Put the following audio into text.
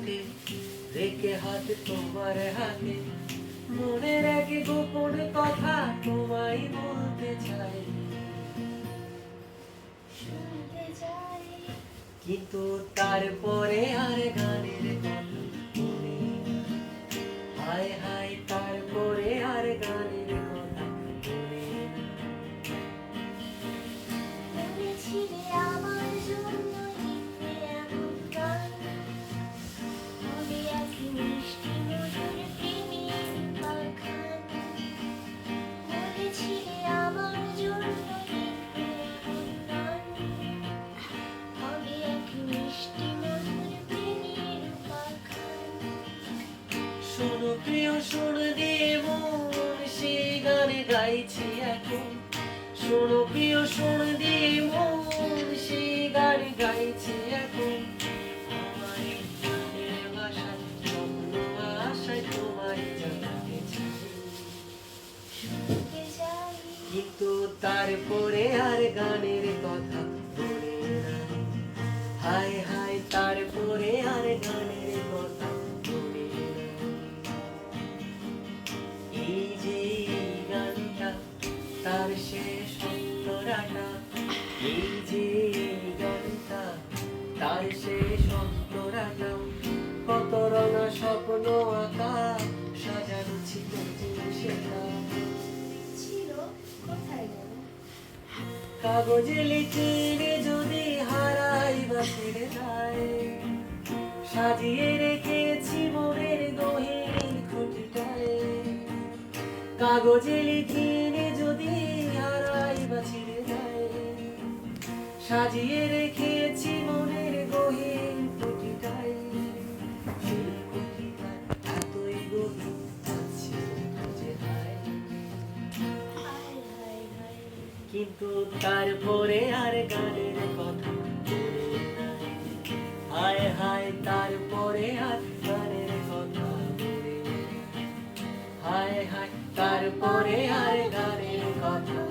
বুকে রেখে হাত তোমার হাতে মনের এক গোপন কথা তোমায় বলতে চাই, শুনতে চাই। কিন্তু তারপরে আর গানের কথা মনে না। হায় হায় তারপরে আর গানের কথা মনে না। বলেছিলে আমার জন্য লিখবে এমন গান, হবে এক মিষ্টি মধুর প্রেমের বাগান। বলেছিলে আমার জন্য লিখবে এমন গান, হবে এক মিষ্টি মধুর প্রেমের বাগান। শোনো প্রিয় শোনো দিয়ে মন সেই গানে গাইছি এখন। শোনো প্রিয় শোনো দিয়ে মন সেই গানে গাইছি এখন। আমার এই প্রাণের ভাষায় স্বপ্ন আশায় তোমায় জানাতে চাই, শুনতে চাই। কিন্তু তারপরে আর গানের কথা মনে না। হায় হায় তারপরে আর গানের কথা মনে না। এই যে এই গানটা তার শেষ অন্তরাটা, এই যে এই গানটা তার শেষ অন্তরাটা। কত রঙা স্বপ্ন আঁকা সাজানো ছিল যে সেটা, ছিল কোথায় গেল? কাগজে লিখে যদি হারাই বা ছেড়ে যায়, সাজিয়ে রেখেছি মনের গহীন খুঁটিটায়। কাগজে লিখে যদি হারাই বা ছেড়ে যায়, সাজিয়ে রেখেছি মনের গহীন খুঁটিটায়। সেই খুঁটিটায় এতই গভীর আছে খুঁজে হায়, হায় হায় হায়। কিন্তু তারপরে আর গানের কথা মনে নাই। হায় হায় তারপরে আর গানের কথা মনে নাই। হায় হায় তারপরে আর গানের কথা